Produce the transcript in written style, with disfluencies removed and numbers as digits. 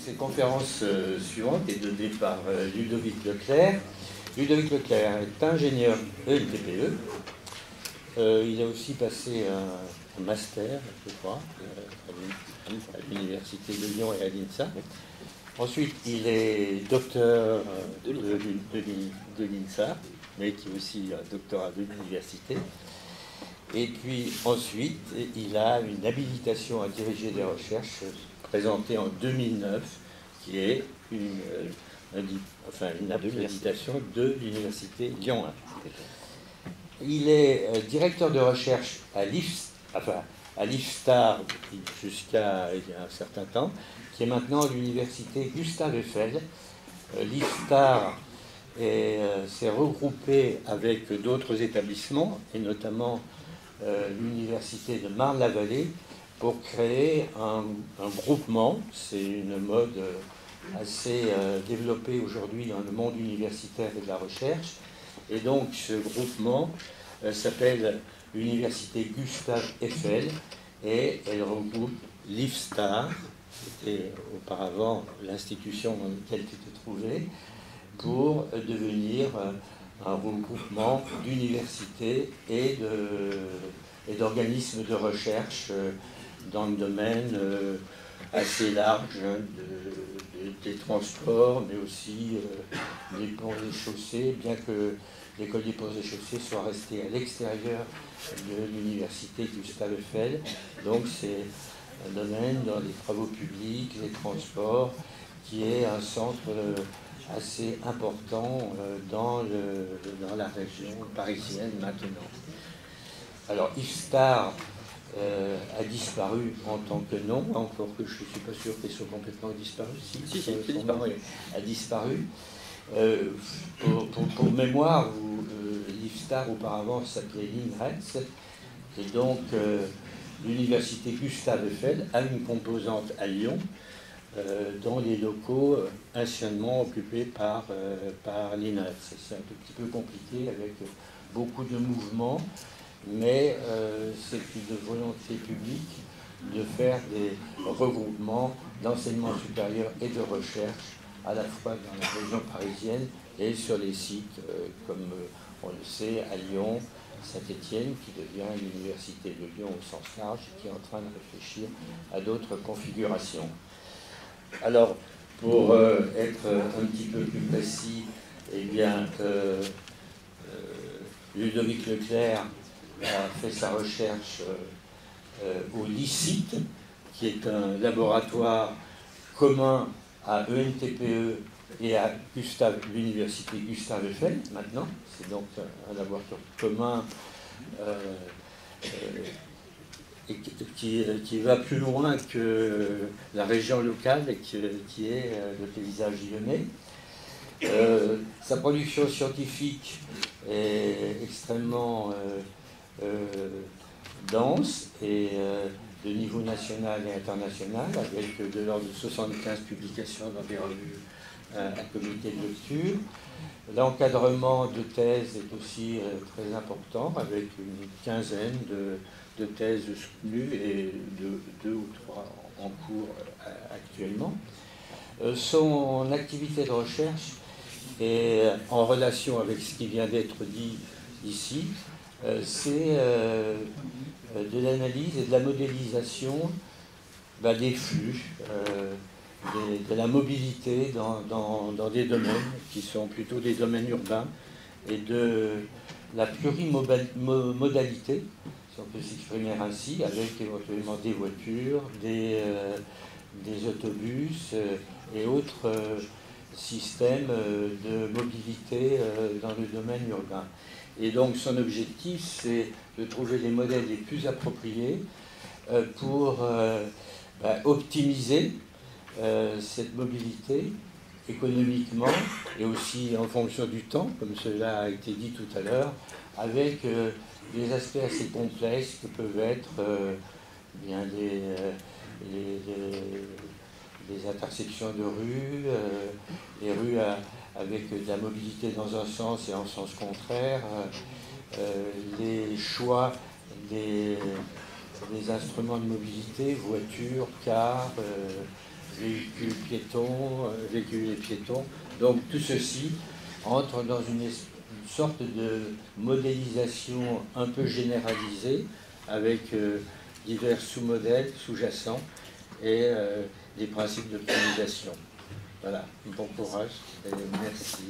cette conférence suivante est donnée par Ludovic Leclerc. Ludovic Leclerc est ingénieur ENTPE. Il a aussi passé un master, je crois, à l'Université de Lyon et à l'INSA. Ensuite, il est docteur de l'INSA, mais qui est aussi un doctorat de l'université. Et puis ensuite, il a une habilitation à diriger des recherches présentée en 2009, qui est une habilitation de l'Université Lyon 1. Il est directeur de recherche à l'IFSTAR jusqu'à il y a un certain temps, qui est maintenant l'Université Gustave Eiffel. L'IFSTAR s'est regroupé avec d'autres établissements, et notamment l'Université de Marne-la-Vallée, pour créer un groupement. C'est une mode assez développée aujourd'hui dans le monde universitaire et de la recherche. Et donc ce groupement s'appelle l'Université Gustave Eiffel et elle regroupe l'IFSTAR, qui était auparavant l'institution dans laquelle tu te trouvais, pour devenir un regroupement d'universités et d'organismes de recherche dans le domaine assez large des transports, mais aussi des ponts et chaussées, bien que l'école des ponts et chaussées soit restée à l'extérieur de l'université Gustave Eiffel. Donc c'est un domaine dans les travaux publics, les transports, qui est un centre assez important dans la région parisienne maintenant. Alors IFSTAR a disparu en tant que nom, encore que je ne suis pas sûr qu'il soit complètement disparu. Si, son nom a disparu. Pour mémoire, l'IFSTAR auparavant s'appelait l'INRETS, et donc l'université Gustave Eiffel a une composante à Lyon, dans les locaux anciennement occupés par l'INRETS. C'est un tout petit peu compliqué avec beaucoup de mouvements, mais c'est une volonté publique de faire des regroupements d'enseignement supérieur et de recherche à la fois dans la région parisienne et sur les sites comme on le sait à Lyon, Saint-Étienne, qui devient l'université de Lyon au sens large, qui est en train de réfléchir à d'autres configurations. Alors, pour être un petit peu plus précis, eh bien, Ludovic Leclerc a fait sa recherche au LICIT, qui est un laboratoire commun à ENTPE et à l'université Gustave Eiffel, maintenant. C'est donc un laboratoire commun et qui va plus loin que la région locale, qui est le paysage lyonnais. Sa production scientifique est extrêmement dense et de niveau national et international, avec de l'ordre de 75 publications dans des revues à comité de lecture. L'encadrement de thèses est aussi très important, avec une quinzaine de thèses soutenues et deux ou trois en cours actuellement. Son activité de recherche est en relation avec ce qui vient d'être dit ici. C'est de l'analyse et de la modélisation des flux, de la mobilité dans des domaines qui sont plutôt des domaines urbains, et de la plurimodalité, si on peut s'exprimer ainsi, avec éventuellement des voitures, des autobus et autres systèmes de mobilité dans le domaine urbain. Et donc son objectif, c'est de trouver les modèles les plus appropriés pour optimiser cette mobilité économiquement et aussi en fonction du temps, comme cela a été dit tout à l'heure, avec des aspects assez complexes que peuvent être bien des intersections de rues, les rues avec de la mobilité dans un sens et en sens contraire, les choix des instruments de mobilité, voitures, cars, véhicules piétons, véhicules et piétons. Donc tout ceci entre dans une sorte de modélisation un peu généralisée avec divers sous-modèles sous-jacents et des principes d'optimisation. Voilà, bon courage et merci.